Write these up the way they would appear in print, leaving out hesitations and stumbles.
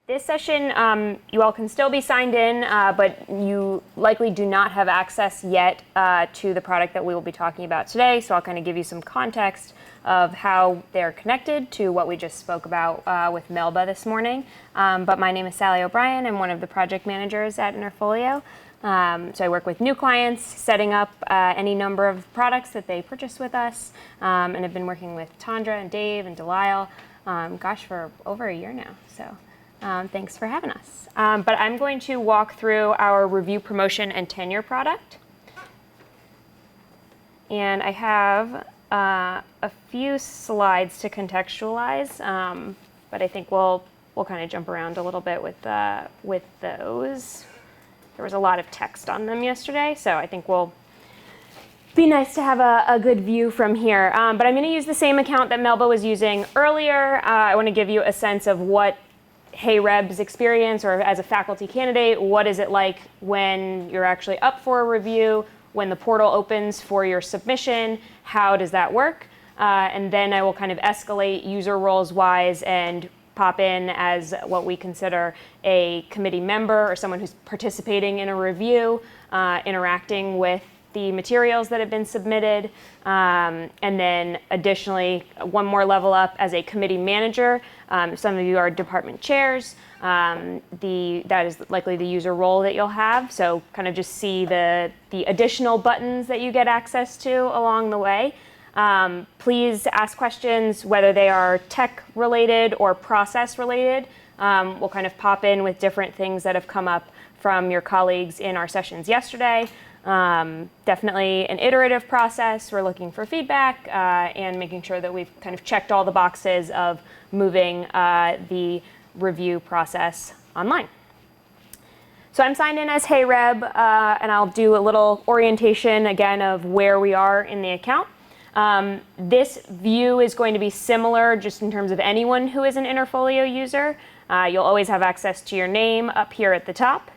This session, you all can still be signed in, but you likely do not have access yet to the product that we will be talking about today. So I'll kind of give you some context of how they're connected to what we just spoke about with Melba this morning. But my name is Sally O'Brien. I'm one of the project managers at Interfolio. So I work with new clients, setting up any number of products that they purchase with us, and I've been working with Tandra and Dave and Delisle, for over a year now. So. Thanks for having us. But I'm going to walk through our review, promotion, and tenure product. And I have a few slides to contextualize, but I think we'll kind of jump around a little bit with those. There was a lot of text on them yesterday, so I think we'll be nice to have a good view from here. But I'm going to use the same account that Melba was using earlier. I want to give you a sense of what HeyReb's experience, or as a faculty candidate, what is it like when you're actually up for a review, when the portal opens for your submission, how does that work? And then I will kind of escalate user roles wise and pop in as what we consider a committee member or someone who's participating in a review, interacting with the materials that have been submitted, and then additionally one more level up as a committee manager. Some of you are department chairs. That is likely the user role that you'll have. So kind of just see the additional buttons that you get access to along the way. Please ask questions, whether they are tech related or process related. We'll kind of pop in with different things that have come up from your colleagues in our sessions yesterday. Definitely an iterative process. We're looking for feedback and making sure that we've kind of checked all the boxes of moving the review process online. So I'm signed in as HeyReb, and I'll do a little orientation again of where we are in the account. This view is going to be similar just in terms of anyone who is an Interfolio user. You'll always have access to your name up here at the top.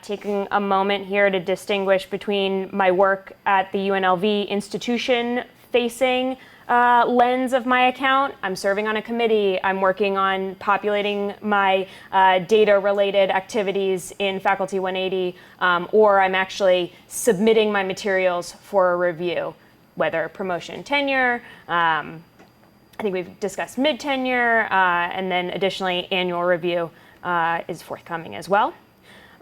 Taking a moment here to distinguish between my work at the UNLV institution-facing lens of my account. I'm serving on a committee. I'm working on populating my data-related activities in Faculty 180, or I'm actually submitting my materials for a review, whether promotion, tenure. I think we've discussed mid-tenure, and then additionally annual review is forthcoming as well.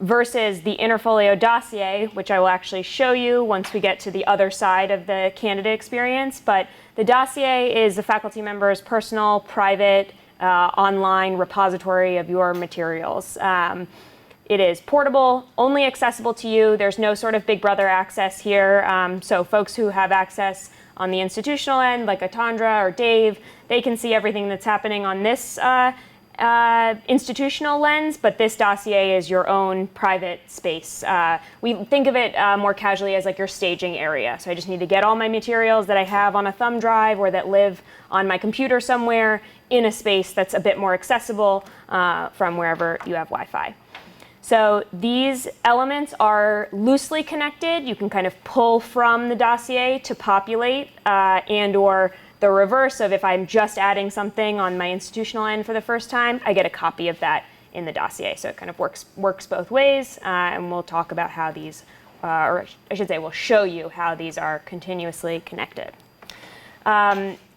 Versus the Interfolio dossier, which I will actually show you once we get to the other side of the candidate experience. But the dossier is a faculty member's personal, private, online repository of your materials. It is portable, only accessible to you. There's no sort of Big Brother access here. So folks who have access on the institutional end, like Tandra or Dave, they can see everything that's happening on this institutional lens, but this dossier is your own private space. We think of it more casually as like your staging area. So I just need to get all my materials that I have on a thumb drive or that live on my computer somewhere in a space that's a bit more accessible from wherever you have Wi-Fi. So these elements are loosely connected. You can kind of pull from the dossier to populate and or the reverse of if I'm just adding something on my institutional end for the first time, I get a copy of that in the dossier. So it kind of works both ways, and we'll talk about how these, or I should say we'll show you how these are continuously connected.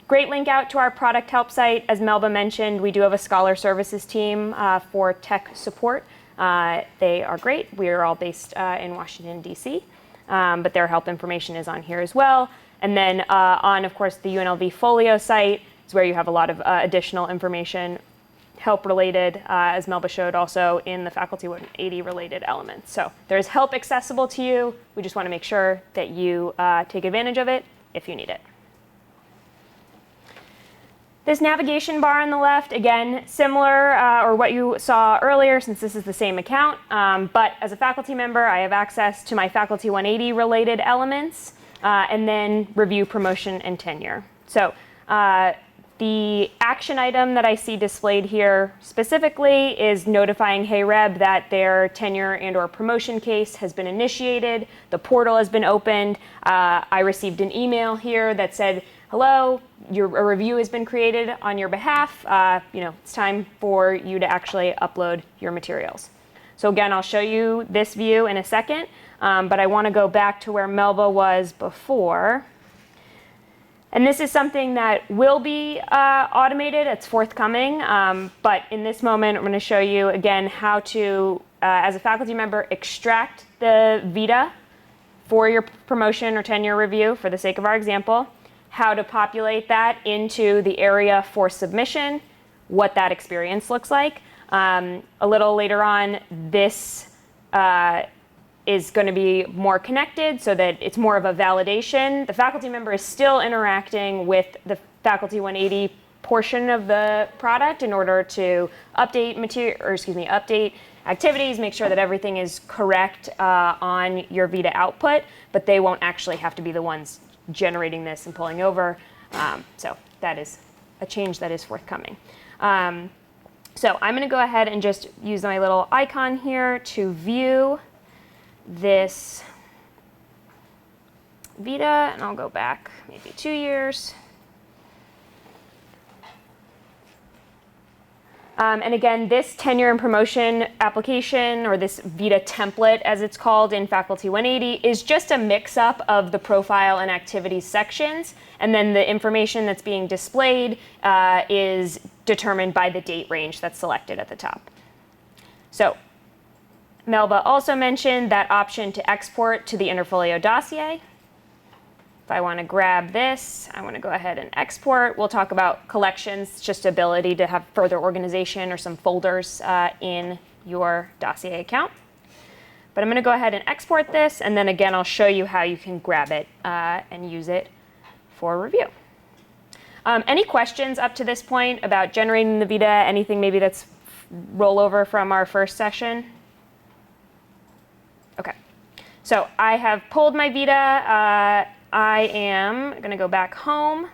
Great link out to our product help site. As Melba mentioned, we do have a scholar services team for tech support. They are great. We are all based in Washington, D.C., but their help information is on here as well. And then on, of course, the UNLV Folio site is where you have a lot of additional information, help-related, as Melba showed, also in the Faculty 180 related elements. So there's help accessible to you. We just want to make sure that you take advantage of it if you need it. This navigation bar on the left, again, similar or what you saw earlier, since this is the same account. But as a faculty member, I have access to my Faculty 180 related elements. And then review, promotion, and tenure. So the action item that I see displayed here specifically is notifying HeyReb that their tenure and or promotion case has been initiated. The portal has been opened. I received an email here that said, hello, a review has been created on your behalf. It's time for you to actually upload your materials. So again, I'll show you this view in a second, but I want to go back to where Melba was before. And this is something that will be automated. It's forthcoming. But in this moment, I'm going to show you again how to, as a faculty member, extract the vita for your promotion or tenure review for the sake of our example, how to populate that into the area for submission, what that experience looks like. A little later on, this is going to be more connected so that it's more of a validation. The faculty member is still interacting with the Faculty 180 portion of the product in order to update update activities, make sure that everything is correct on your Vita output, but they won't actually have to be the ones generating this and pulling over. So that is a change that is forthcoming. So I'm going to go ahead and just use my little icon here to view this Vita, and I'll go back maybe 2 years. And again, this tenure and promotion application, or this Vita template as it's called in Faculty 180, is just a mix-up of the profile and activities sections, and then the information that's being displayed is determined by the date range that's selected at the top. So Melba also mentioned that option to export to the Interfolio dossier. If I want to grab this, I want to go ahead and export. We'll talk about collections, just ability to have further organization or some folders in your dossier account. But I'm going to go ahead and export this, and then again, I'll show you how you can grab it and use it for review. Any questions up to this point about generating the Vita? Anything maybe that's rollover from our first session? Okay, so I have pulled my Vita. I am going to go back home.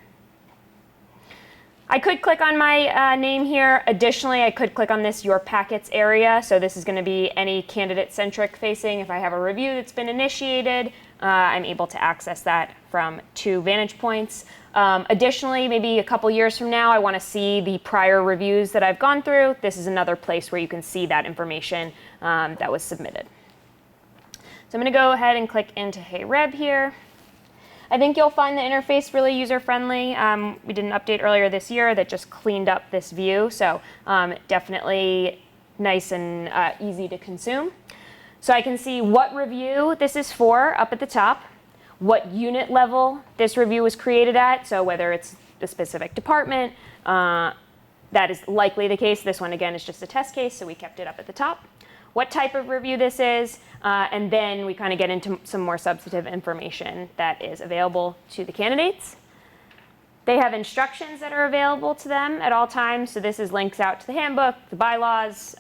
I could click on my name here. Additionally, I could click on this Your Packets area. So this is going to be any candidate-centric facing. If I have a review that's been initiated, I'm able to access that from 2 vantage points. Additionally, maybe a couple years from now, I want to see the prior reviews that I've gone through. This is another place where you can see that information that was submitted. So I'm going to go ahead and click into Hey Reb here. I think you'll find the interface really user-friendly. We did an update earlier this year that just cleaned up this view, so definitely nice and easy to consume. So I can see what review this is for up at the top, what unit level this review was created at, so whether it's a specific department, that is likely the case. This one, again, is just a test case, so we kept it up at the top. What type of review this is, and then we kind of get into some more substantive information that is available to the candidates. They have instructions that are available to them at all times, so this is links out to the handbook, the bylaws.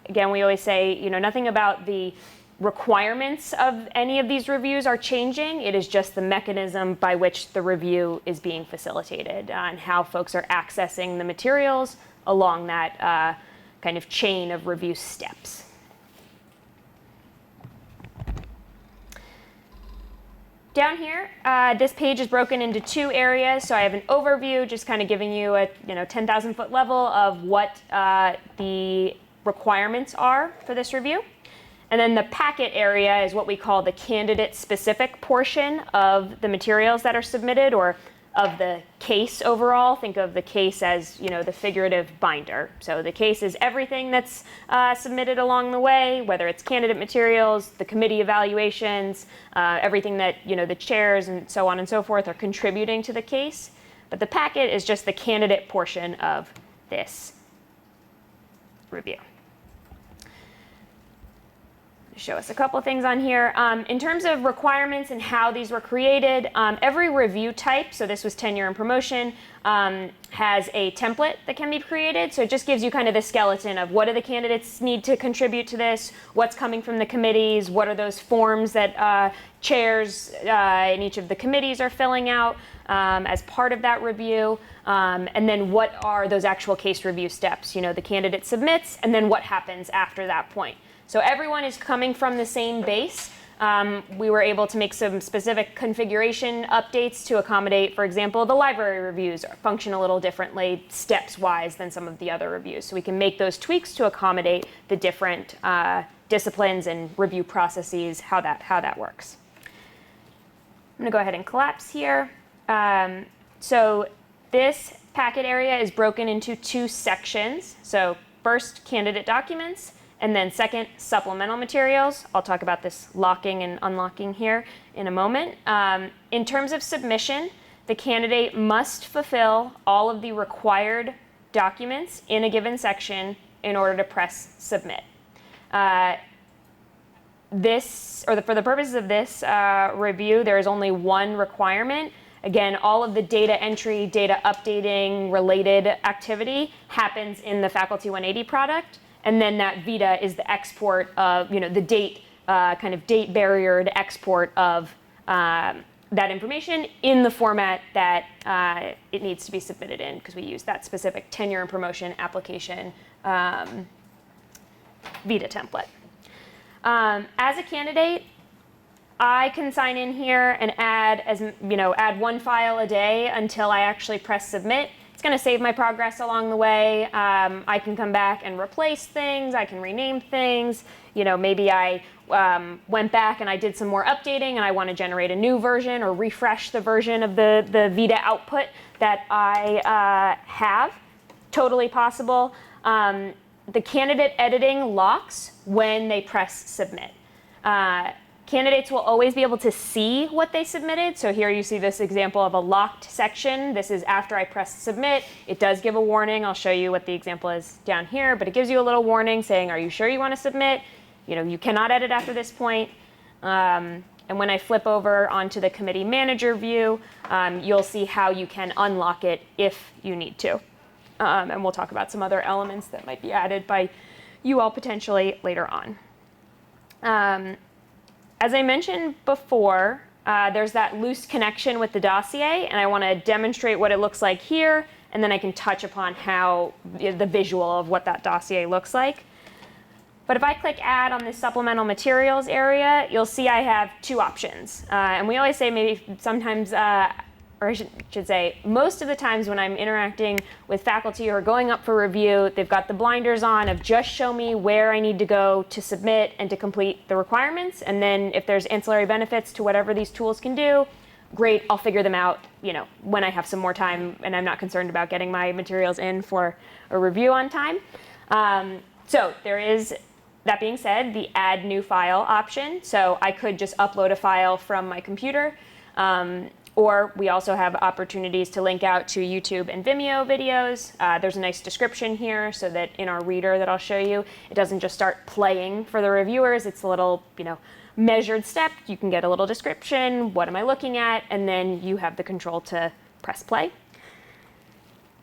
Again, we always say, nothing about the requirements of any of these reviews are changing. It is just the mechanism by which the review is being facilitated and how folks are accessing the materials along that kind of chain of review steps. Down here, this page is broken into 2 areas. So I have an overview, just kind of giving you a 10,000-foot level of what the requirements are for this review. And then the packet area is what we call the candidate-specific portion of the materials that are submitted, or of the case overall. Think of the case as the figurative binder. So the case is everything that's submitted along the way, whether it's candidate materials, the committee evaluations, everything that the chairs and so on and so forth are contributing to the case. But the packet is just the candidate portion of this review. Show us a couple things on here. In terms of requirements and how these were created, every review type, so this was tenure and promotion, has a template that can be created. So it just gives you kind of the skeleton of what do the candidates need to contribute to this, what's coming from the committees, what are those forms that chairs in each of the committees are filling out as part of that review, and then what are those actual case review steps. The candidate submits, and then what happens after that point. So everyone is coming from the same base, We were able to make some specific configuration updates to accommodate, for example, the library reviews function a little differently steps-wise than some of the other reviews. So we can make those tweaks to accommodate the different disciplines and review processes, how that works. I'm going to go ahead and collapse here. So this packet area is broken into 2 sections. So first, candidate documents, and then second, supplemental materials. I'll talk about this locking and unlocking here in a moment. In terms of submission, the candidate must fulfill all of the required documents in a given section in order to press submit. For the purposes of this review, there is only one requirement. Again, all of the data entry, data updating related activity happens in the Faculty 180 product. And then that VITA is the export of, the date, kind of date barriered export of that information in the format that it needs to be submitted in, because we use that specific tenure and promotion application VITA template. As a candidate, I can sign in here and add 1 file a day until I actually press submit. It's going to save my progress along the way. I can come back and replace things. I can rename things. Maybe I went back and I did some more updating and I want to generate a new version or refresh the version of the VITA output that I have. Totally possible. The candidate editing locks when they press submit. Candidates will always be able to see what they submitted. So here you see this example of a locked section. This is after I press submit. It does give a warning. I'll show you what the example is down here, but it gives you a little warning saying, are you sure you want to submit? You cannot edit after this point. And when I flip over onto the committee manager view, you'll see how you can unlock it if you need to. And we'll talk about some other elements that might be added by you all potentially later on. As I mentioned before, there's that loose connection with the dossier, and I want to demonstrate what it looks like here, and then I can touch upon how the visual of what that dossier looks like. But if I click Add on this Supplemental Materials area, you'll see I have 2 options. And we always say maybe sometimes, or I should say, most of the times when I'm interacting with faculty who are going up for review, they've got the blinders on of just show me where I need to go to submit and to complete the requirements. And then if there's ancillary benefits to whatever these tools can do, great, I'll figure them out, when I have some more time and I'm not concerned about getting my materials in for a review on time. So there is, that being said, the Add New File option. So I could just upload a file from my computer. Or we also have opportunities to link out to YouTube and Vimeo videos. There's a nice description here so that in our reader that I'll show you, it doesn't just start playing for the reviewers. It's a little, measured step. You can get a little description. What am I looking at? And then you have the control to press play.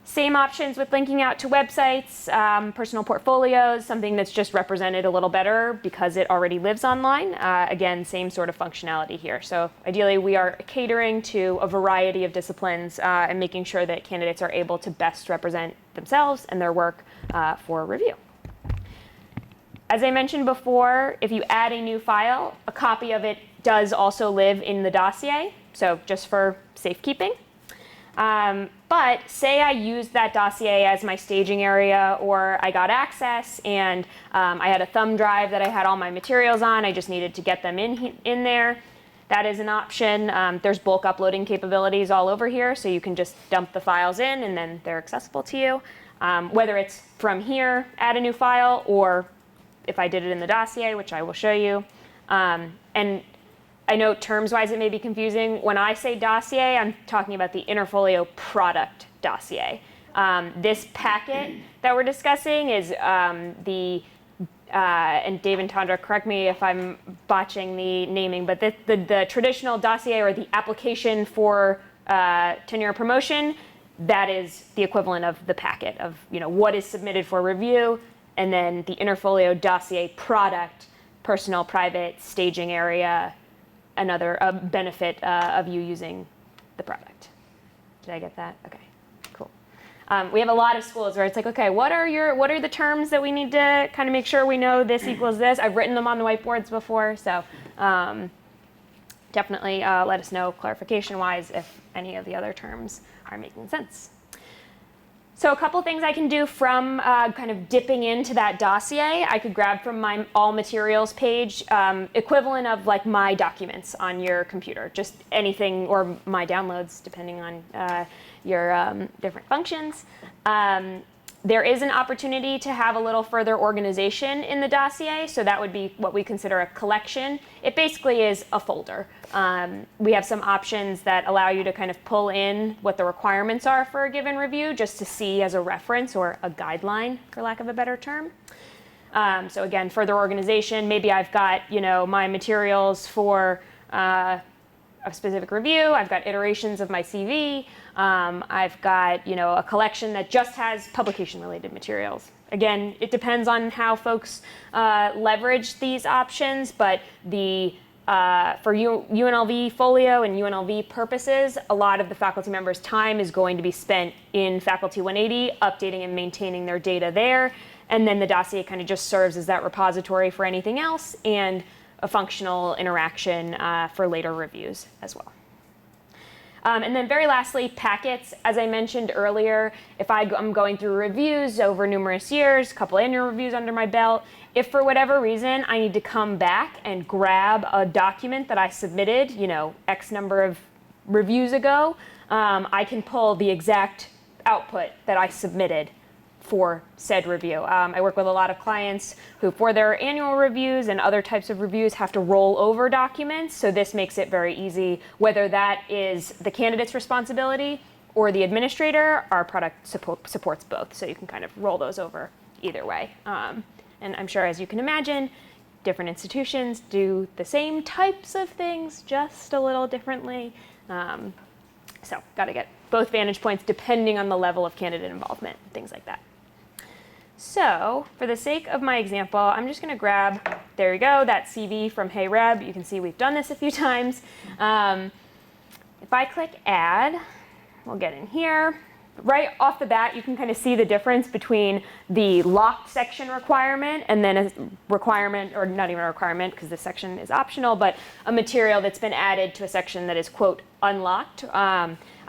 Same options with linking out to websites, personal portfolios, something that's just represented a little better because it already lives online. Again, same sort of functionality here. So ideally, we are catering to a variety of disciplines and making sure that candidates are able to best represent themselves and their work for review. As I mentioned before, if you add a new file, a copy of it does also live in the dossier, so just for safekeeping. But say I used that dossier as my staging area, or I got access and I had a thumb drive that I had all my materials on, I just needed to get them in there. That is an option. There's bulk uploading capabilities all over here, so you can just dump the files in and then they're accessible to you. Whether it's from here, add a new file, or if I did it in the dossier, which I will show you. And I know terms-wise it may be confusing. When I say dossier, I'm talking about the Interfolio product dossier. This packet that we're discussing is and Dave and Tandra, correct me if I'm botching the naming, but the traditional dossier or the application for tenure and promotion, that is the equivalent of the packet of what is submitted for review, and then the Interfolio dossier product, personal, private, staging area, another benefit of you using the product. Did I get that? Okay, cool. We have a lot of schools where it's like, okay, what are the terms that we need to kind of make sure we know this equals this? I've written them on the whiteboards before, so Definitely let us know clarification-wise if any of the other terms are making sense. So a couple things I can do from kind of dipping into that dossier. I could grab from my all materials page, equivalent of like my documents on your computer, just anything, or my downloads, depending on your different functions. There is an opportunity to have a little further organization in the dossier, so that would be what we consider a collection. It basically is a folder. We have some options that allow you to kind of pull in what the requirements are for a given review, just to see as a reference or a guideline, for lack of a better term. So again, further organization. Maybe I've got, you know, my materials for a specific review. I've got iterations of my CV. I've got, you know, a collection that just has publication-related materials. Again, it depends on how folks leverage these options, but the for UNLV Folio and UNLV purposes, a lot of the faculty members' time is going to be spent in Faculty 180, updating and maintaining their data there, and then the dossier kind of just serves as that repository for anything else and a functional interaction for later reviews as well. And then very lastly, packets. As I mentioned earlier, if I'm going through reviews over numerous years, a couple annual reviews under my belt, if for whatever reason I need to come back and grab a document that I submitted, you know, X number of reviews ago, I can pull the exact output that I submitted for said review. I work with a lot of clients who, for their annual reviews and other types of reviews, have to roll over documents. So this makes it very easy, whether that is the candidate's responsibility or the administrator. Our product supports both, so you can kind of roll those over either way. And I'm sure, as you can imagine, different institutions do the same types of things, just a little differently. So got to get both vantage points depending on the level of candidate involvement, things like that. So for the sake of my example, I'm just going to grab, there you go, that CV from Hey Reb. You can see we've done this a few times. If I click Add, we'll get in here. Right off the bat, you can kind of see the difference between the locked section requirement and then a requirement, or not even a requirement because this section is optional, but a material that's been added to a section that is, quote, unlocked.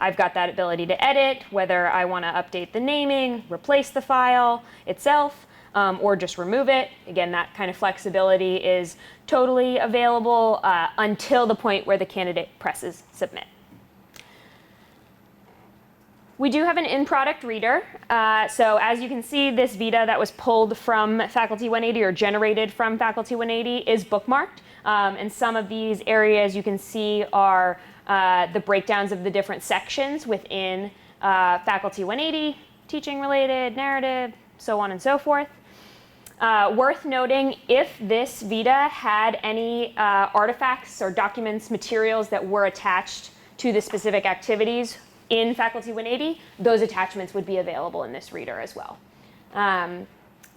I've got that ability to edit, whether I want to update the naming, replace the file itself, or just remove it. Again, that kind of flexibility is totally available until the point where the candidate presses submit. We do have an in-product reader. So as you can see, this Vita that was pulled from Faculty 180 or generated from Faculty 180 is bookmarked. And some of these areas you can see are the breakdowns of the different sections within Faculty 180, teaching related, narrative, so on and so forth. Worth noting, if this Vita had any artifacts or documents, materials that were attached to the specific activities in Faculty 180, those attachments would be available in this reader as well.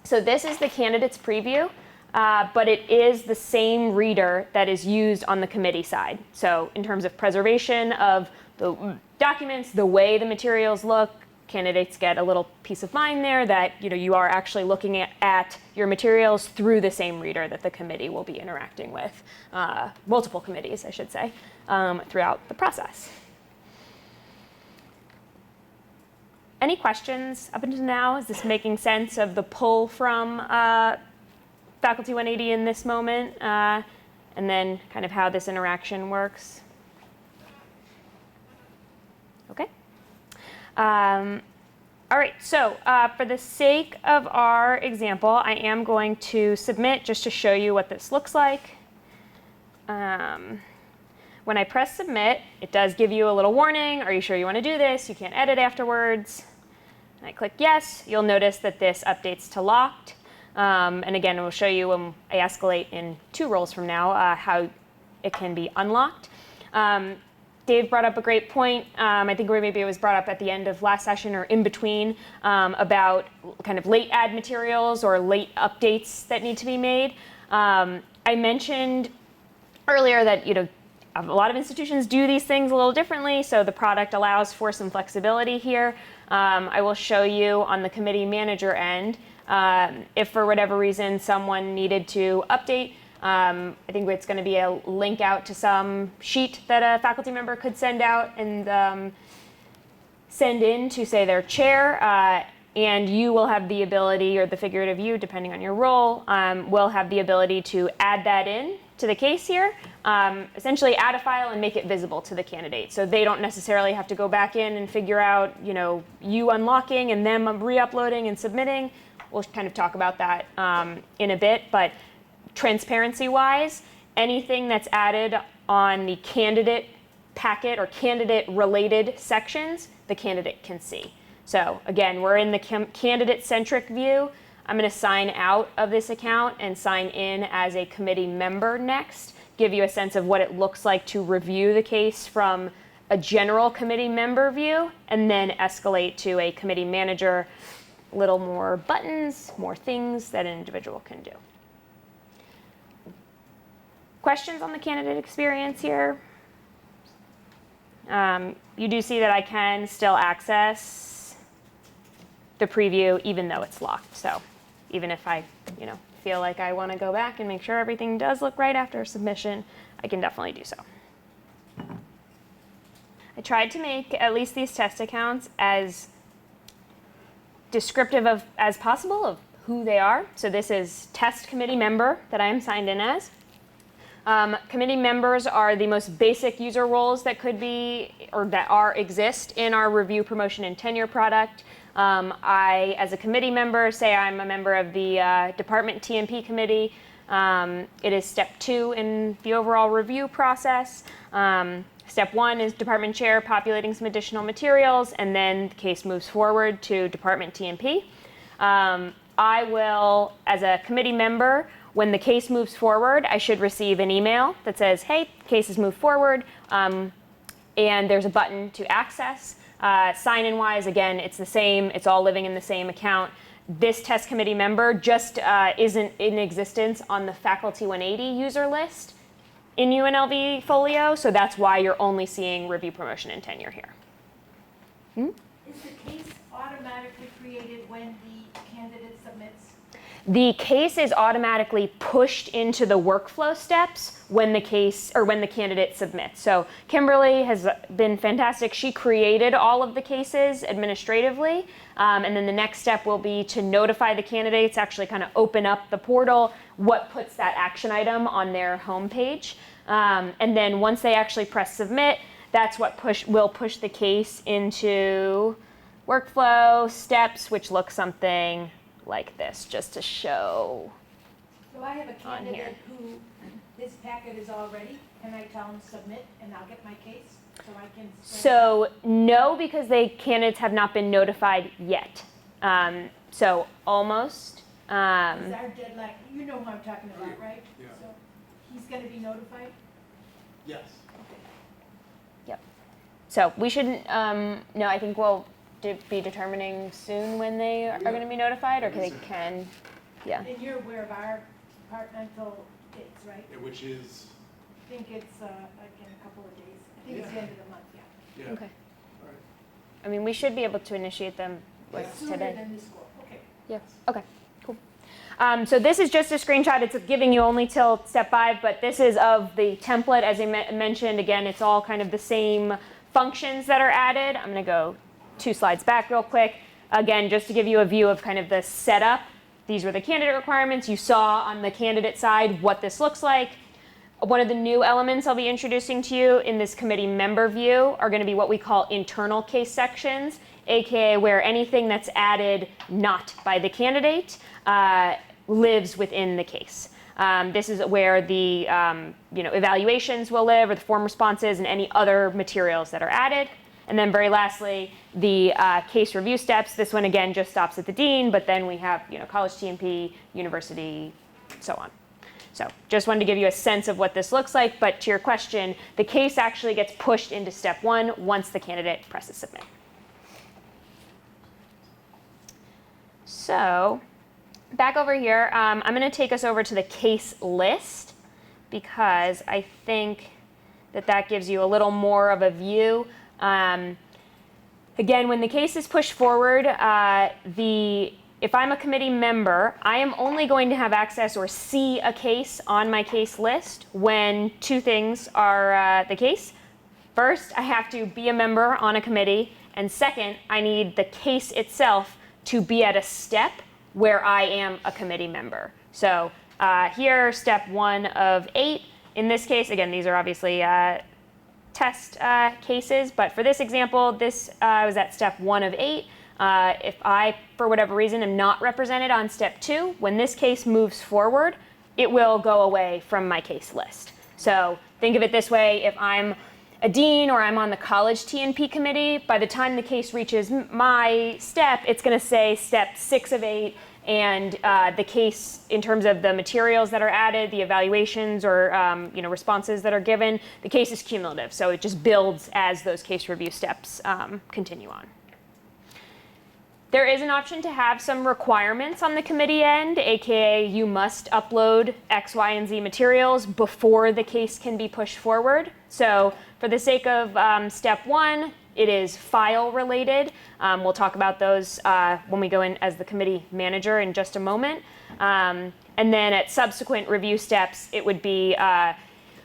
So this is the candidate's preview, but it is the same reader that is used on the committee side. So in terms of preservation of the documents, the way the materials look, candidates get a little peace of mind there that you are actually looking at your materials through the same reader that the committee will be interacting with, multiple committees, I should say, throughout the process. Any questions up until now? Is this making sense of the pull from Faculty 180 in this moment, and then kind of how this interaction works? Okay. All right, so for the sake of our example, I am going to submit just to show you what this looks like. When I press submit, it does give you a little warning. Are you sure you want to do this? You can't edit afterwards. And I click yes. You'll notice that this updates to locked. And again, it will show you when I escalate in 2 roles from now how it can be unlocked. Dave brought up a great point. I think maybe it was brought up at the end of last session or in between about kind of late add materials or late updates that need to be made. I mentioned earlier that a lot of institutions do these things a little differently, so the product allows for some flexibility here. I will show you on the committee manager end if for whatever reason someone needed to update I think it's going to be a link out to some sheet that a faculty member could send out and send in to, say, their chair. And you will have the ability, or the figurative you, depending on your role, will have the ability to add that in to the case here, essentially add a file and make it visible to the candidate. So they don't necessarily have to go back in and figure out, you unlocking and them re-uploading and submitting. We'll kind of talk about that in a bit, but transparency-wise, anything that's added on the candidate packet or candidate-related sections, the candidate can see. So again, we're in the candidate-centric view. I'm going to sign out of this account and sign in as a committee member next, give you a sense of what it looks like to review the case from a general committee member view, and then escalate to a committee manager, a little more buttons, more things that an individual can do. Questions on the candidate experience here? You do see that I can still access the preview even though it's locked. So even if I, feel like I want to go back and make sure everything does look right after submission, I can definitely do so. I tried to make at least these test accounts as descriptive as possible of who they are. So this is test committee member that I am signed in as. Committee members are the most basic user roles that could be, or that exist in our review, promotion, and tenure product. I, as a committee member, say I'm a member of the department TMP committee. It is step 2 in the overall review process. Step 1 is department chair populating some additional materials, and then the case moves forward to department TMP. I will, as a committee member, when the case moves forward, I should receive an email that says, hey, case has moved forward, and there's a button to access. Sign-in wise, again, it's the same. It's all living in the same account. This test committee member just isn't in existence on the Faculty 180 user list in UNLV Folio, so that's why you're only seeing review, promotion, and tenure here. Is the case automatically created when the candidate submits? The case is automatically pushed into the workflow steps when the candidate submits. So Kimberly has been fantastic. She created all of the cases administratively, and then the next step will be to notify the candidates, actually kind of open up the portal, what puts that action item on their homepage. And then once they actually press submit, that's what will push the case into workflow steps, which look something like this, just to show. So I have a On here. candidate who his packet is all ready. Can I tell him submit and I'll get my case so I can? So no, because candidates have not been notified yet. So almost. Is our deadline, you know who I'm talking about, right? Yeah. So he's going to be notified? Yes. Yep. So we shouldn't. No, I think we'll be determining soon when they are going to be notified, or they can. Yeah. And you're aware of our departmental dates, right? Which is? I think it's like in a couple of days. I think it's the end of the month, yeah. Yeah. Okay. All right. I mean, we should be able to initiate them like Yeah. Sooner today. than this school, okay. Yeah. Okay. Cool. So this is just a screenshot. It's giving you only till step 5, but this is of the template. As I mentioned, again, it's all kind of the same functions that are added. I'm going to go 2 slides back real quick. Again, just to give you a view of kind of the setup. These were the candidate requirements. You saw on the candidate side what this looks like. One of the new elements I'll be introducing to you in this committee member view are going to be what we call internal case sections, aka where anything that's added not by the candidate lives within the case. This is where the evaluations will live, or the form responses, and any other materials that are added. And then very lastly, the case review steps. This one again just stops at the dean, but then we have college TMP, university, so on. So just wanted to give you a sense of what this looks like, but to your question, the case actually gets pushed into step 1 once the candidate presses submit. So back over here, I'm going to take us over to the case list, because I think that gives you a little more of a view. Again, when the case is pushed forward, the if I'm a committee member, I am only going to have access or see a case on my case list when two things are the case. First, I have to be a member on a committee, and second, I need the case itself to be at a step where I am a committee member. So here, step 1 of 8. In this case, again, these are obviously test cases, but for this example, this was at step 1 of 8. If I, for whatever reason, am not represented on step 2, when this case moves forward, it will go away from my case list. So think of it this way: if I'm a dean or I'm on the college T&P committee, by the time the case reaches my step, it's going to say step 6 of 8, and the case, in terms of the materials that are added, the evaluations or responses that are given, the case is cumulative, so it just builds as those case review steps continue on. There is an option to have some requirements on the committee end, aka you must upload X, Y, and Z materials before the case can be pushed forward. So for the sake of step 1, it is file related. We'll talk about those when we go in as the committee manager in just a moment. And then at subsequent review steps, it would be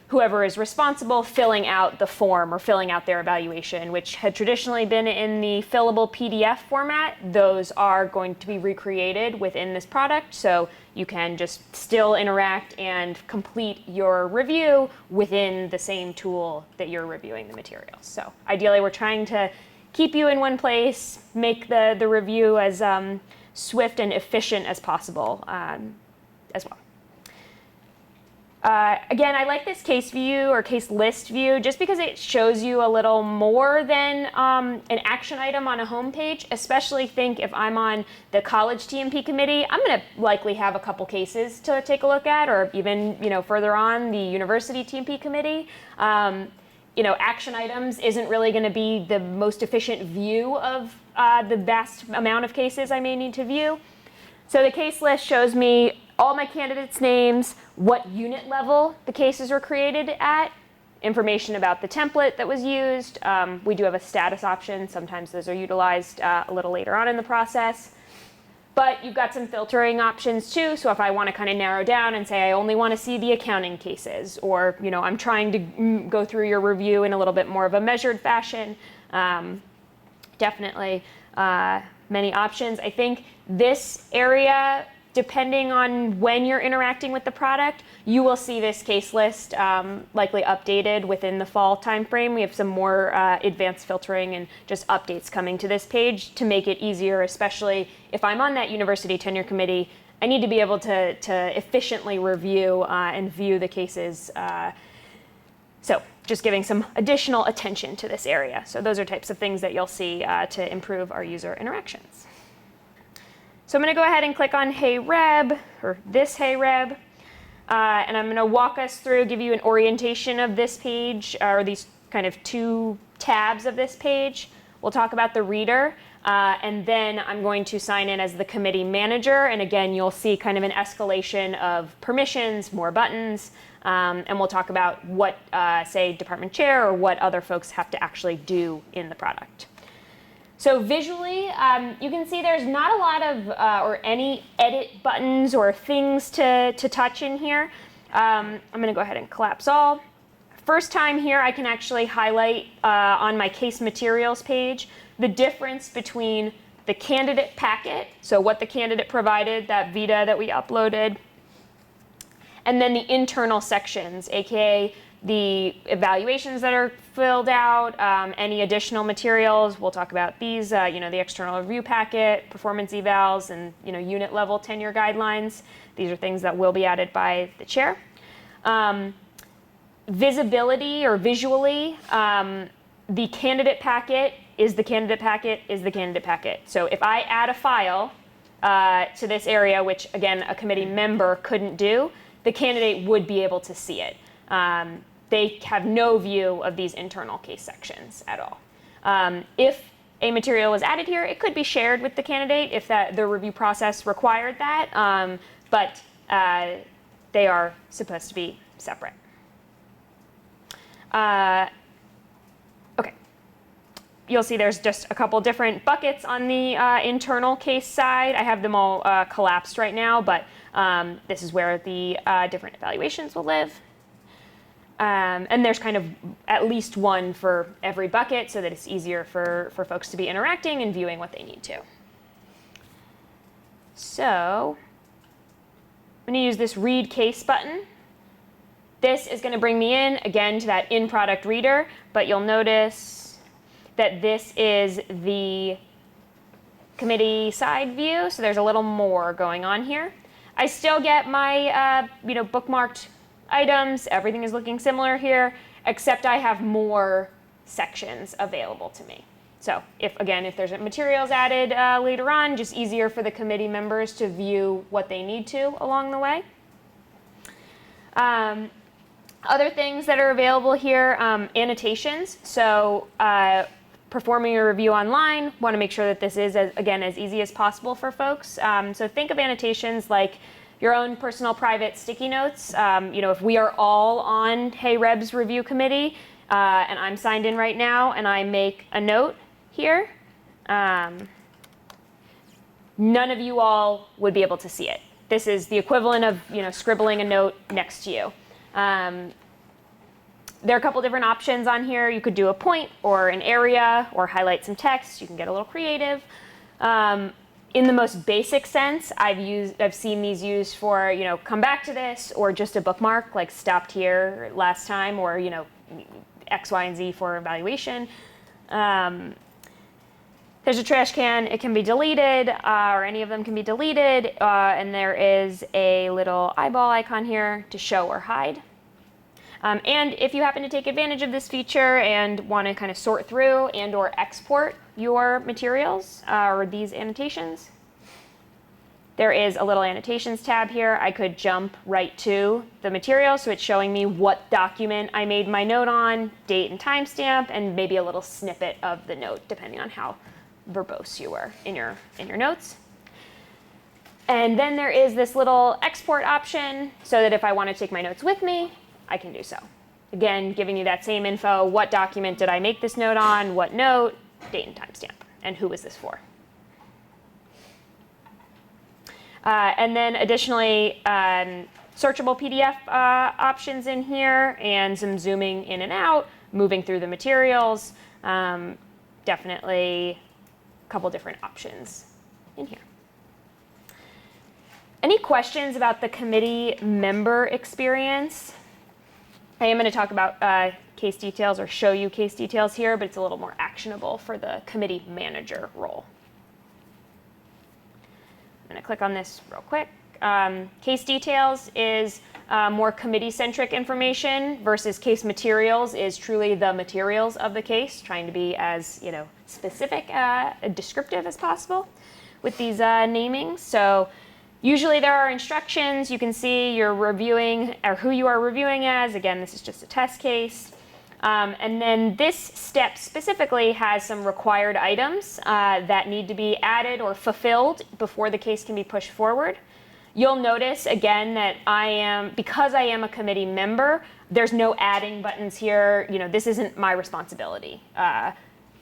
whoever is responsible filling out the form or filling out their evaluation, which had traditionally been in the fillable PDF format. Those are going to be recreated within this product, so you can just still interact and complete your review within the same tool that you're reviewing the materials. So ideally, we're trying to keep you in one place, make the review as swift and efficient as possible as well. Again, I like this case view or case list view just because it shows you a little more than an action item on a home page. Especially think if I'm on the college T&P committee, I'm going to likely have a couple cases to take a look at, or even further on the university T&P committee. Action items isn't really going to be the most efficient view of the vast amount of cases I may need to view. So the case list shows me all my candidates' names, what unit level the cases were created at, information about the template that was used. We do have a status option. Sometimes those are utilized a little later on in the process. But you've got some filtering options too. So if I want to kind of narrow down and say I only want to see the accounting cases, or I'm trying to go through your review in a little bit more of a measured fashion, definitely many options. I think this area, depending on when you're interacting with the product, you will see this case list likely updated within the fall timeframe. We have some more advanced filtering and just updates coming to this page to make it easier, especially if I'm on that university tenure committee. I need to be able to efficiently review and view the cases. So just giving some additional attention to this area. So those are types of things that you'll see to improve our user interactions. So I'm going to go ahead and click on Hey Reb, or this Hey Reb, and I'm going to walk us through, give you an orientation of this page, or these kind of two tabs of this page. We'll talk about the reader, and then I'm going to sign in as the committee manager, and again, you'll see kind of an escalation of permissions, more buttons, and we'll talk about what, say, department chair or what other folks have to actually do in the product. So visually, you can see there's not a lot of or any edit buttons or things to touch in here. I'm going to go ahead and collapse all. First time here, I can actually highlight on my case materials page the difference between the candidate packet, so what the candidate provided, that Vita that we uploaded, and then the internal sections, aka the evaluations that are filled out, any additional materials. We'll talk about these, the external review packet, performance evals, and unit level tenure guidelines. These are things that will be added by the chair. Visibility or visually, the candidate packet is the candidate packet is the candidate packet. So if I add a file to this area, which again a committee member couldn't do, the candidate would be able to see it. They have no view of these internal case sections at all. If a material was added here, it could be shared with the candidate if the review process required that, but they are supposed to be separate. Okay. you'll see there's just a couple different buckets on the internal case side. I have them all collapsed right now, but this is where the different evaluations will live. And there's kind of at least one for every bucket so that it's easier for folks to be interacting and viewing what they need to. So I'm going to use this read case button. This is going to bring me in, again, to that in-product reader, but you'll notice that this is the committee side view, so there's a little more going on here. I still get my bookmarked items. Everything is looking similar here, except I have more sections available to me. So if there's materials added later on, just easier for the committee members to view what they need to along the way. Other things that are available here, annotations. So performing a review online, want to make sure that this is, as easy as possible for folks. So think of annotations like your own personal private sticky notes. If we are all on Hey Reb's review committee, and I'm signed in right now, and I make a note here, none of you all would be able to see it. This is the equivalent of scribbling a note next to you. There are a couple different options on here. You could do a point or an area or highlight some text. You can get a little creative. In the most basic sense, I've seen these used for come back to this, or just a bookmark like stopped here last time, or X, Y, and Z for evaluation. There's a trash can. It can be deleted, or any of them can be deleted, and there is a little eyeball icon here to show or hide. And if you happen to take advantage of this feature and want to kind of sort through and or export your materials or these annotations, there is a little annotations tab here. I could jump right to the material, so it's showing me what document I made my note on, date and timestamp, and maybe a little snippet of the note, depending on how verbose you were in your notes. And then there is this little export option, so that if I want to take my notes with me, I can do so. Again, giving you that same info: what document did I make this note on, what note, date and timestamp, and who was this for. And then additionally, searchable PDF options in here, and some zooming in and out, moving through the materials. Definitely a couple different options in here. Any questions about the committee member experience? I am going to talk about case details, or show you case details here, but it's a little more actionable for the committee manager role. I'm going to click on this real quick. Case details is more committee-centric information, versus case materials is truly the materials of the case, trying to be as specific, descriptive as possible with these namings. So usually there are instructions. You can see you're reviewing, or who you are reviewing as. Again, this is just a test case. And then this step specifically has some required items that need to be added or fulfilled before the case can be pushed forward. You'll notice again that because I am a committee member, there's no adding buttons here. This isn't my responsibility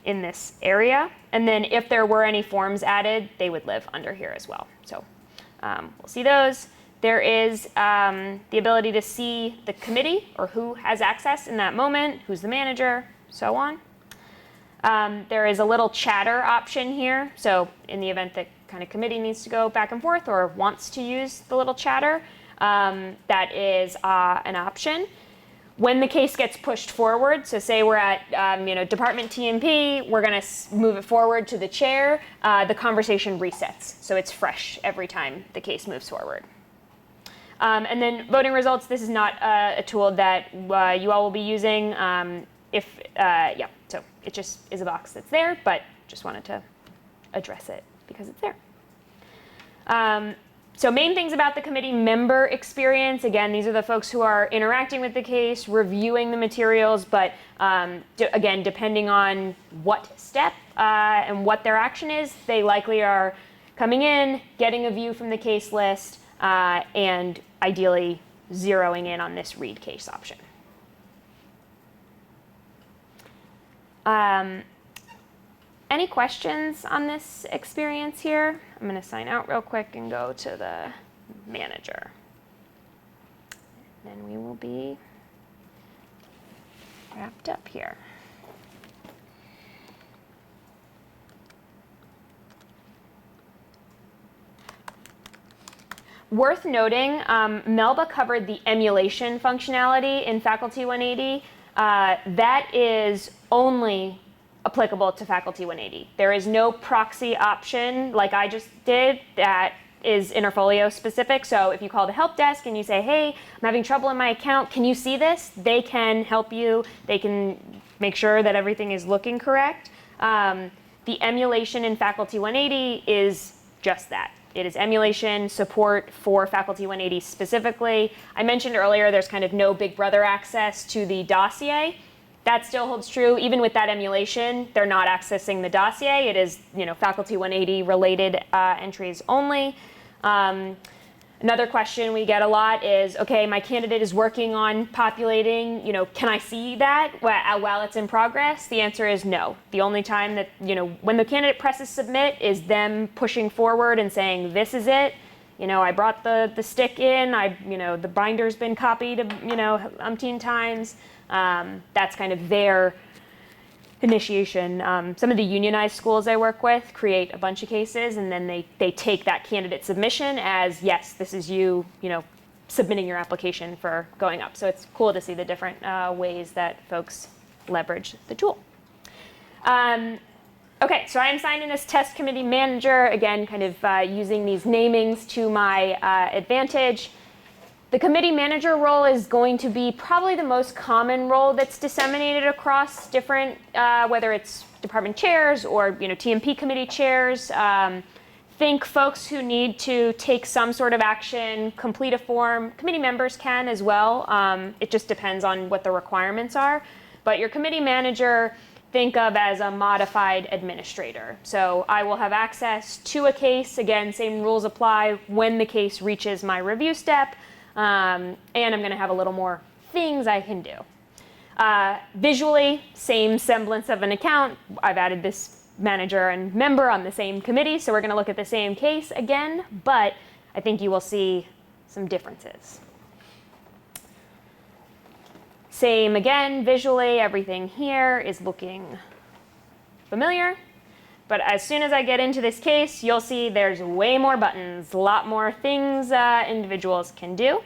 in this area. And then if there were any forms added, they would live under here as well. So we'll see those. There is the ability to see the committee, or who has access in that moment, who's the manager, so on. There is a little chatter option here. So in the event that kind of committee needs to go back and forth or wants to use the little chatter, that is an option. When the case gets pushed forward, so say we're at Department T&P, we're going to move it forward to the chair, the conversation resets. So it's fresh every time the case moves forward. And then voting results, this is not a tool that you all will be using. So it just is a box that's there, but just wanted to address it because it's there. So main things about the committee member experience. Again, these are the folks who are interacting with the case, reviewing the materials, but again, depending on what step and what their action is, they likely are coming in, getting a view from the case list, and ideally zeroing in on this read case option. Any questions on this experience here? I'm going to sign out real quick and go to the manager. Then we will be wrapped up here. Worth noting, Melba covered the emulation functionality in Faculty 180. That is only applicable to Faculty 180. There is no proxy option like I just did that is Interfolio specific. So if you call the help desk and you say, hey, I'm having trouble in my account, can you see this? They can help you. They can make sure that everything is looking correct. The emulation in Faculty 180 is just that. It is emulation support for Faculty 180 specifically. I mentioned earlier there's kind of no Big Brother access to the dossier. That still holds true. Even with that emulation, they're not accessing the dossier. It is, Faculty 180 related entries only. Another question we get a lot is, okay, my candidate is working on populating, can I see that while it's in progress? The answer is no. The only time that, when the candidate presses submit is them pushing forward and saying, this is it. I brought the stick in, the binder's been copied, umpteen times. That's kind of their initiation. Some of the unionized schools I work with create a bunch of cases, and then they take that candidate submission as, yes, this is you, submitting your application for going up. So it's cool to see the different ways that folks leverage the tool. Okay, so I am signed in as test committee manager, again, kind of using these namings to my advantage. The committee manager role is going to be probably the most common role that's disseminated across different, whether it's department chairs or TMP committee chairs. Think folks who need to take some sort of action, complete a form. Committee members can as well. It just depends on what the requirements are. But your committee manager, think of as a modified administrator. So I will have access to a case. Again, same rules apply when the case reaches my review step. And I'm going to have a little more things I can do. Visually, same semblance of an account. I've added this manager and member on the same committee, so we're going to look at the same case again, but I think you will see some differences. Same again, visually, everything here is looking familiar. But as soon as I get into this case, you'll see there's way more buttons, a lot more things individuals can do.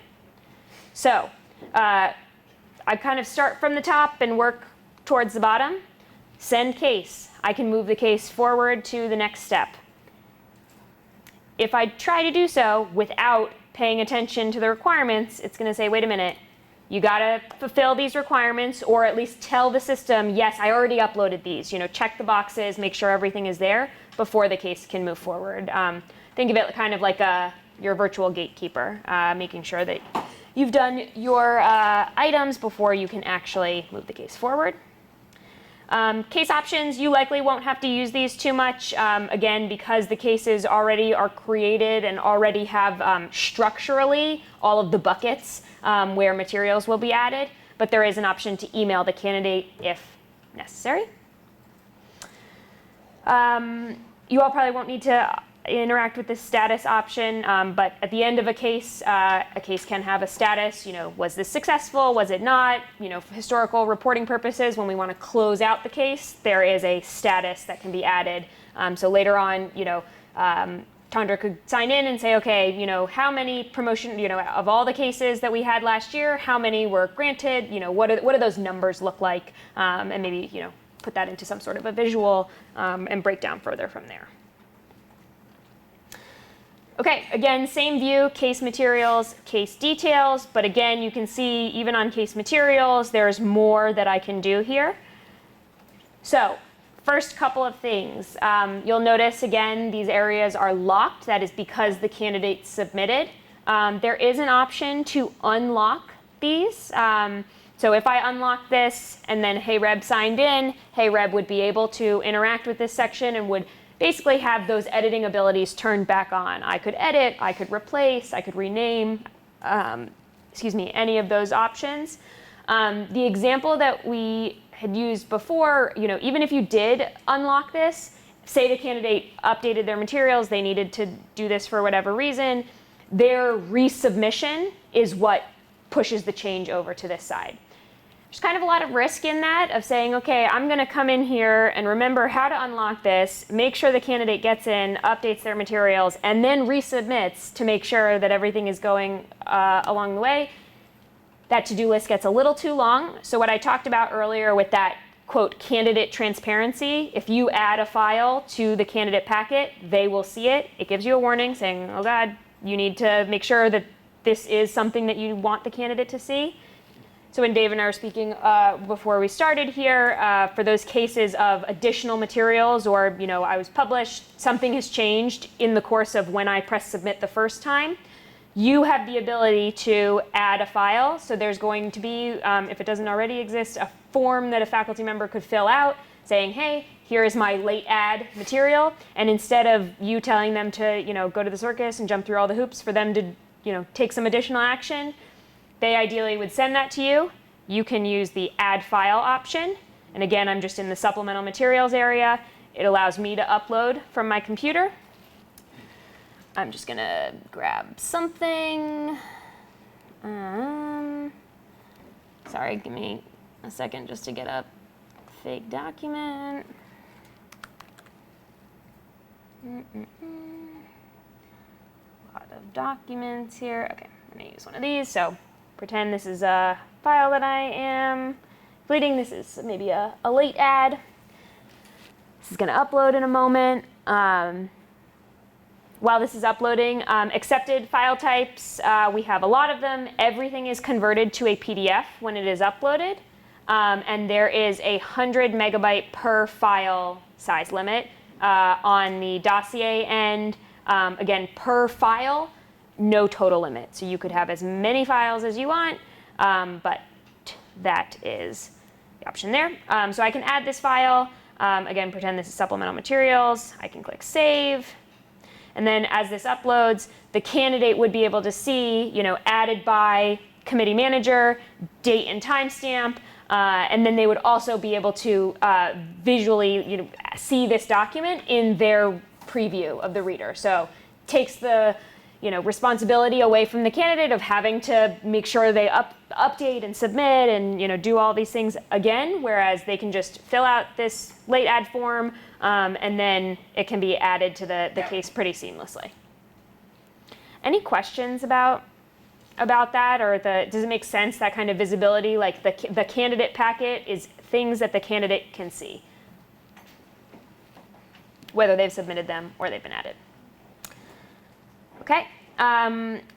So I kind of start from the top and work towards the bottom. Send case. I can move the case forward to the next step. If I try to do so without paying attention to the requirements, it's going to say, wait a minute, you got to fulfill these requirements, or at least tell the system, yes, I already uploaded these. Check the boxes, make sure everything is there before the case can move forward. Think of it kind of like your virtual gatekeeper, making sure that you've done your items before you can actually move the case forward. Case options, you likely won't have to use these too much, again, because the cases already are created and already have structurally all of the buckets where materials will be added, but there is an option to email the candidate if necessary. You all probably won't need to interact with this status option, but at the end of a case can have a status, was this successful, was it not? For historical reporting purposes, when we want to close out the case, there is a status that can be added. So later on, Tandra could sign in and say, okay, how many promotion, of all the cases that we had last year, how many were granted, what do those numbers look like? And maybe, put that into some sort of a visual and break down further from there. Okay, again, same view, case materials, case details, but again, you can see even on case materials, there's more that I can do here. So, first couple of things. You'll notice, again, these areas are locked. That is because the candidate submitted. There is an option to unlock these. So if I unlock this and then HeyReb signed in, HeyReb would be able to interact with this section and would basically have those editing abilities turned back on. I could edit, I could replace, I could rename, any of those options. The example that we had used before, even if you did unlock this, say the candidate updated their materials, they needed to do this for whatever reason, their resubmission is what pushes the change over to this side. There's kind of a lot of risk in that of saying, okay, I'm going to come in here and remember how to unlock this, make sure the candidate gets in, updates their materials, and then resubmits to make sure that everything is going along the way. That to-do list gets a little too long. So what I talked about earlier with that, quote, candidate transparency, if you add a file to the candidate packet, they will see it. It gives you a warning saying, oh God, you need to make sure that this is something that you want the candidate to see. So when Dave and I were speaking before we started here, for those cases of additional materials or, I was published, something has changed in the course of when I press submit the first time, you have the ability to add a file. So there's going to be, if it doesn't already exist, a form that a faculty member could fill out saying, hey, here is my late add material. And instead of you telling them to, go to the circus and jump through all the hoops for them to, take some additional action, they ideally would send that to you. You can use the add file option. And again, I'm just in the supplemental materials area. It allows me to upload from my computer. I'm just gonna grab something. Sorry, give me a second just to get a fake document. A lot of documents here. Okay, I'm gonna use one of these. So pretend this is a file that I am completing. This is maybe a late add. This is going to upload in a moment. While this is uploading, accepted file types, we have a lot of them. Everything is converted to a PDF when it is uploaded. And there is a 100 megabyte per file size limit on the dossier end. Again, per file, no total limit. So you could have as many files as you want, but that is the option there. So I can add this file. Again, pretend this is supplemental materials. I can click save. And then as this uploads, the candidate would be able to see, added by committee manager, date and timestamp, and then they would also be able to visually, see this document in their preview of the reader. So takes the responsibility away from the candidate of having to make sure they update and submit and do all these things again, whereas they can just fill out this late add form and then it can be added to the case pretty seamlessly. Any questions about that, or does it make sense, that kind of visibility, like the candidate packet is things that the candidate can see, whether they've submitted them or they've been added. Okay,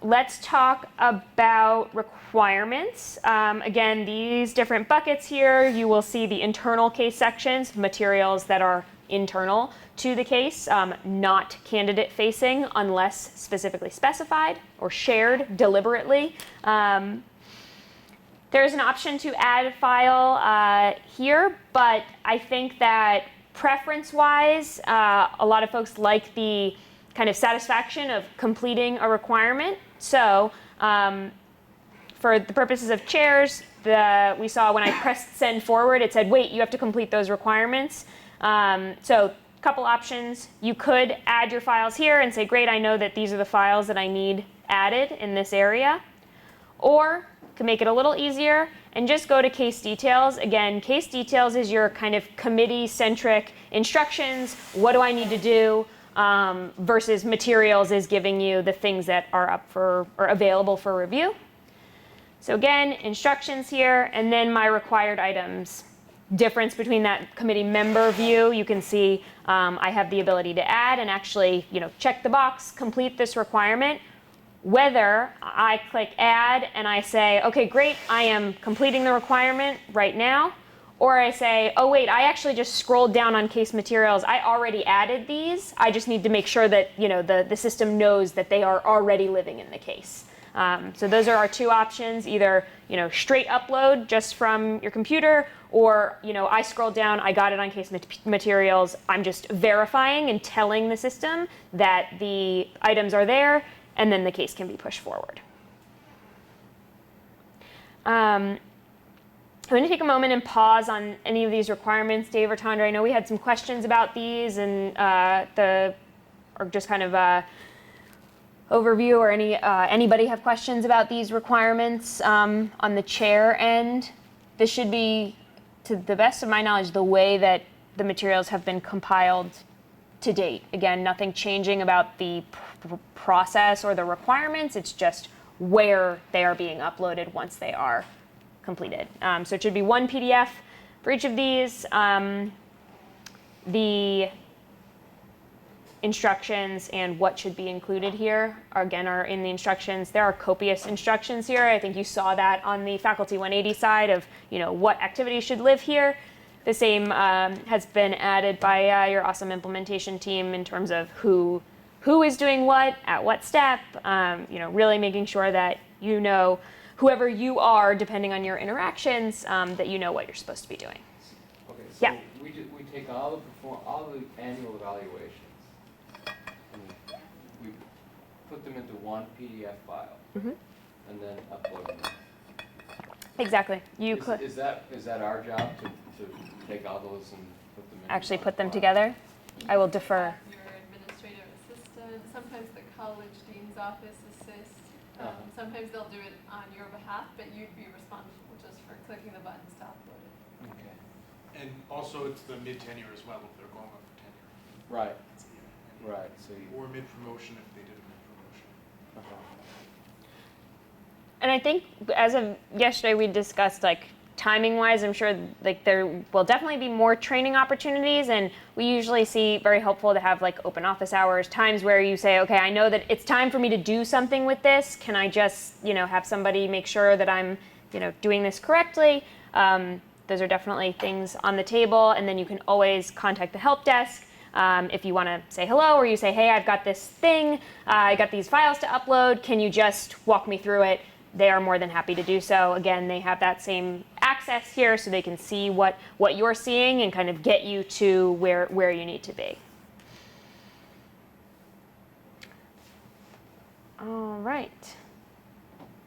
let's talk about requirements. Again, these different buckets here, you will see the internal case sections, materials that are internal to the case, not candidate facing unless specifically specified or shared deliberately. There's an option to add a file here, but I think that preference-wise, a lot of folks like the kind of satisfaction of completing a requirement. So for the purposes of chairs, we saw when I pressed send forward, it said, wait, you have to complete those requirements. So a couple options. You could add your files here and say, great, I know that these are the files that I need added in this area. Or you can make it a little easier and just go to case details. Again, case details is your kind of committee-centric instructions. What do I need to do? Versus materials is giving you the things that are up for or available for review. So again, instructions here, and then my required items. Difference between that committee member view, you can see I have the ability to add and actually check the box, complete this requirement. Whether I click add and I say, okay, great, I am completing the requirement right now, or I say, oh wait, I actually just scrolled down on case materials. I already added these. I just need to make sure that the system knows that they are already living in the case. So those are our two options: either straight upload just from your computer, or I scrolled down, I got it on case materials. I'm just verifying and telling the system that the items are there, and then the case can be pushed forward. I'm going to take a moment and pause on any of these requirements. Dave or Tandra, I know we had some questions about these and or just kind of overview, or anybody have questions about these requirements on the chair end. This should be, to the best of my knowledge, the way that the materials have been compiled to date. Again, nothing changing about the process or the requirements. It's just where they are being uploaded once they are completed. So it should be one PDF for each of these. The instructions and what should be included here are in the instructions. There are copious instructions here. I think you saw that on the Faculty 180 side of what activities should live here. The same has been added by your awesome implementation team in terms of who is doing what at what step. Really making sure that whoever you are, depending on your interactions, that you know what you're supposed to be doing. Okay, so Yeah. we take all the annual evaluations and we put them into one PDF file Mhm. and then upload them. Exactly. Is that our job to take all those and put them in? Actually one put them file? together. I will defer. Your administrative assistant, sometimes the college dean's office assists. Sometimes they'll do it on your behalf, but you'd be responsible just for clicking the buttons to upload it. Okay. And also it's the mid-tenure as well, if they're going up for tenure. Right. It's the end. Right. So you. Or mid-promotion if they did a mid-promotion. Uh-huh. And I think as of yesterday, we discussed timing wise, I'm sure there will definitely be more training opportunities, and we usually see very helpful to have open office hours, times where you say, okay, I know that it's time for me to do something with this. Can I just, have somebody make sure that I'm, doing this correctly? Those are definitely things on the table, and then you can always contact the help desk. If you want to say hello, or you say, hey, I've got this thing, I got these files to upload, can you just walk me through it? They are more than happy to do so. Again, they have that same access here, so they can see what you're seeing and kind of get you to where you need to be. All right.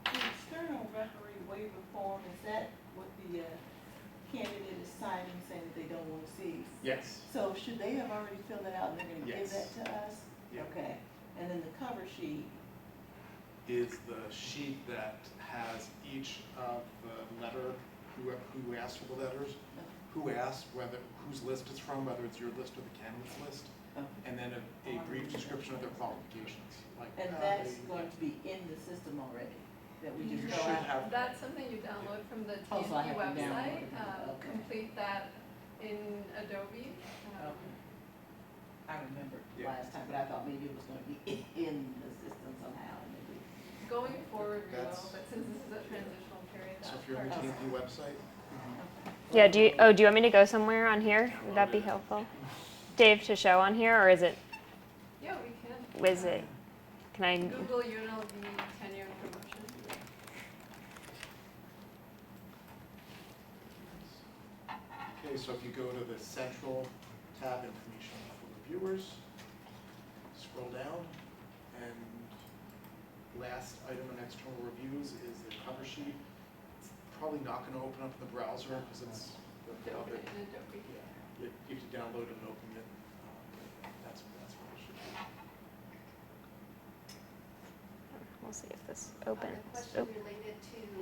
The external referee waiver form, is that what the candidate is signing, saying that they don't want to see? Yes. So should they have already filled it out and they're going to give Yes. that to us? Yeah. Okay. And then the cover sheet, Is the sheet that has each of the letter, who asked for the letters, who asked, whose list it's from, whether it's your list or the candidate's list, and then a brief description of their qualifications. and that's going to be in the system already, that we You just should go out? have. That's something you download from the Oh, so I TNP have to download website. it. Okay. Complete that in Adobe. Okay. I remember Yeah. last time, but I thought maybe it was going to be in the system somehow. Maybe. Going forward, we will, That's- but since this is a transitional period, So that if you're on the part is- TNP website, Yeah. Do you want me to go somewhere on here? Would that be helpful, Dave, to show on here, or is it? Yeah, we can. Can I? Google UNLV tenure and promotion. okay, so if you go to the central tab, information for reviewers, scroll down, and last item in external reviews is the cover sheet. It's probably not going to open up in the browser because it's Open it in Adobe. you have to download it and open it. That's what it should be. We'll see if this A opens. question related to the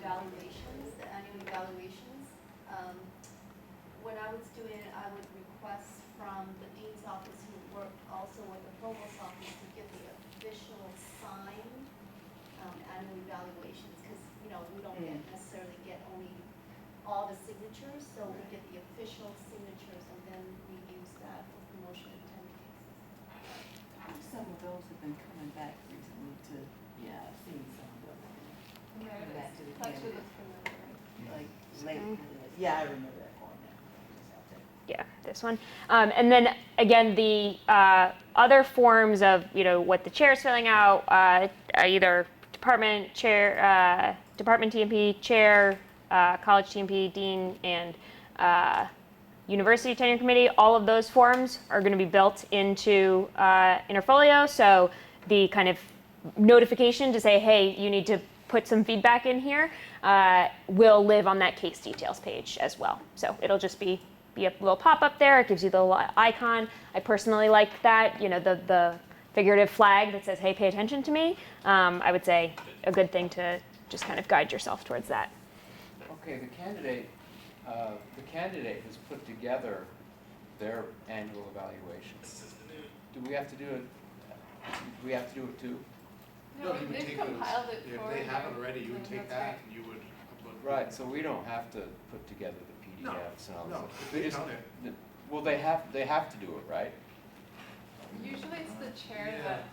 evaluations, the annual evaluations. When I was doing it, I would request from the dean's office, who worked also with the provost's office, to get the official signed annual evaluations, because we don't necessarily get only all the signatures, so we get the official signatures, and then we use that for promotion in 10 cases. Some of those have been coming back recently too. Yeah, I've seen some of them. Right, Back to the that should candidate. look familiar. Like late, yeah, I remember that form now. Just out there. Yeah, this one. And then again, the other forms of what the chair is filling out, either department chair, department TMP chair, college TMP dean, and university tenure committee. All of those forms are going to be built into Interfolio. So the kind of notification to say, hey, you need to put some feedback in here, will live on that case details page as well. So it'll just be a little pop-up there. It gives you the little icon. I personally like that, the figurative flag that says, hey, pay attention to me. I would say a good thing to just kind of guide yourself towards that. Okay, the candidate has put together their annual evaluations. Do we have to do it? Do we have to do it too? No, you would they've take those. compiled it If for they you. have it already, you would and take that's that and you would upload. Right, so we don't have to put together the No, PDFs and all no, this. if We they've just- done it. Well, they have to do it, right? Usually it's the chair Yeah. that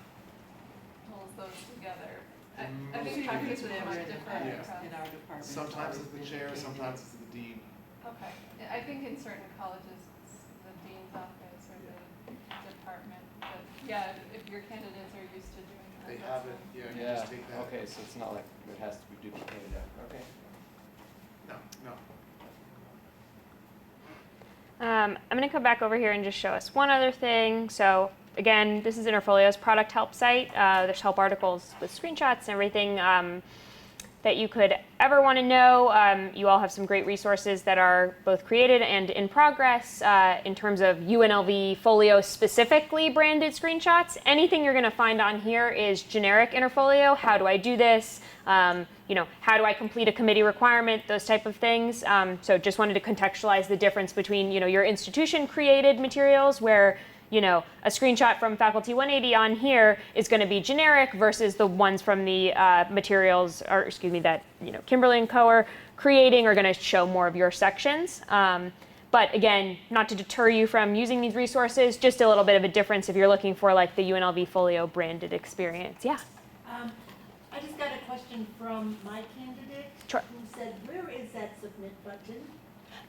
pulls those together. I Most think practice is people much do. different Yeah. across. In our department. Sometimes it's the chair, sometimes it's the dean. Okay, I think in certain colleges, it's the dean's office or the department, but yeah, if your candidates are used to doing that, They that's have it, fine. yeah, you Yeah, just take that. okay, so it's not like it has to be duplicated out, okay. No, no. I'm going to come back over here and just show us one other thing. So again, this is Interfolio's product help site. There's help articles with screenshots and everything that you could ever want to know. You all have some great resources that are both created and in progress in terms of UNLV Folio specifically branded screenshots. Anything you're going to find on here is generic Interfolio. How do I do this? How do I complete a committee requirement? Those type of things. So just wanted to contextualize the difference between your institution created materials where a screenshot from Faculty 180 on here is going to be generic versus the ones from the materials, that Kimberly and Co. are creating are going to show more of your sections. But again, not to deter you from using these resources, just a little bit of a difference if you're looking for like the UNLV Folio branded experience. Yeah. I just got a question from my candidate. Sure. Who said, where is that submit button?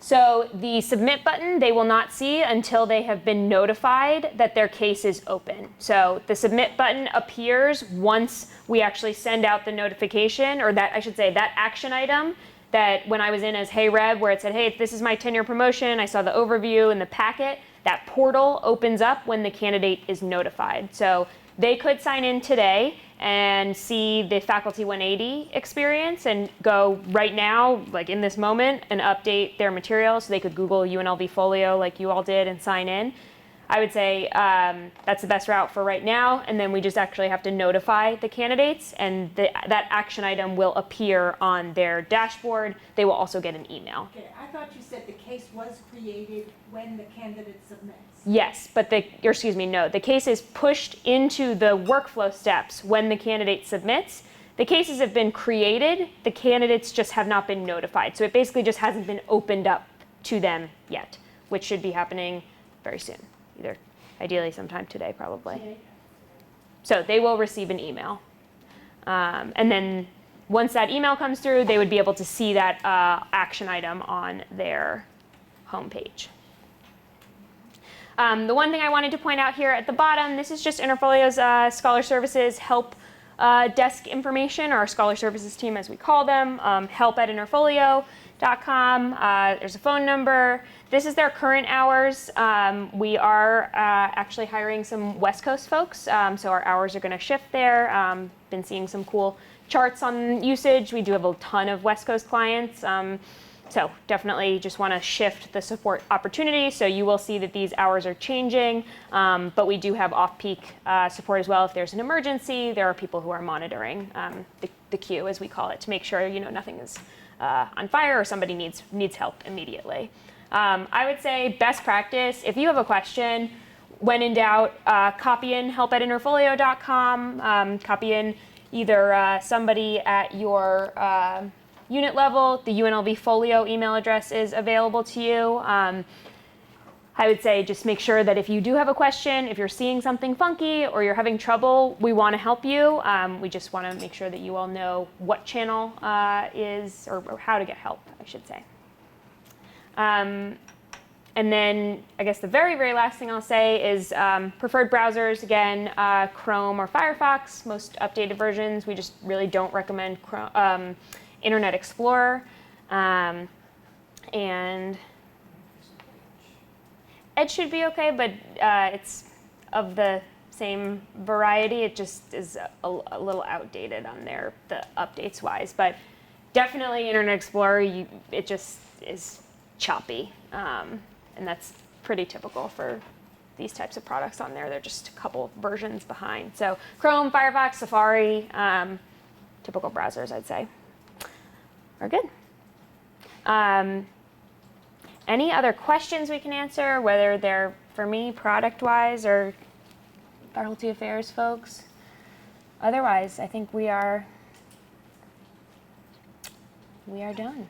So the submit button, they will not see until they have been notified that their case is open. So the submit button appears once we actually send out the notification, or that action item that when I was in as Hey Reb, where it said, hey, this is my tenure promotion, I saw the overview in the packet, that portal opens up when the candidate is notified. So they could sign in today and see the Faculty 180 experience and go right now, like in this moment, and update their materials. So they could Google UNLV Folio like you all did and sign in. I would say that's the best route for right now, and then we just actually have to notify the candidates, and that action item will appear on their dashboard. They will also get an email. Okay, I thought you said the case was created when the candidate submits. Yes, but the case is pushed into the workflow steps when the candidate submits. The cases have been created, the candidates just have not been notified. So it basically just hasn't been opened up to them yet, which should be happening very soon, either ideally sometime today probably. Okay. So they will receive an email. And then once that email comes through, they would be able to see that action item on their homepage. The one thing I wanted to point out here at the bottom, this is just Interfolio's Scholar Services help desk information, or our Scholar Services team as we call them, help@interfolio.com. There's a phone number. This is their current hours. We are actually hiring some West Coast folks, so our hours are going to shift there. Been seeing some cool charts on usage. We do have a ton of West Coast clients. So definitely just want to shift the support opportunity. So you will see that these hours are changing, but we do have off-peak support as well. If there's an emergency, there are people who are monitoring the queue, as we call it, to make sure nothing is on fire or somebody needs help immediately. I would say best practice, if you have a question, when in doubt, copy in help@interfolio.com, copy in either somebody at your unit level. The UNLV Folio email address is available to you. I would say just make sure that if you do have a question, if you're seeing something funky or you're having trouble, we want to help you. We just want to make sure that you all know what channel is, or how to get help, I should say. And then I guess the very, very last thing I'll say is preferred browsers, again, Chrome or Firefox, most updated versions. We just really don't recommend Chrome, Internet Explorer, and Edge should be okay, but it's of the same variety. It just is a little outdated on the updates wise, but definitely Internet Explorer, it just is choppy, and that's pretty typical for these types of products on there. They're just a couple versions behind. So Chrome, Firefox, Safari, typical browsers, I'd say, are good. Any other questions we can answer, whether they're for me product-wise or faculty affairs folks? Otherwise, I think we are done.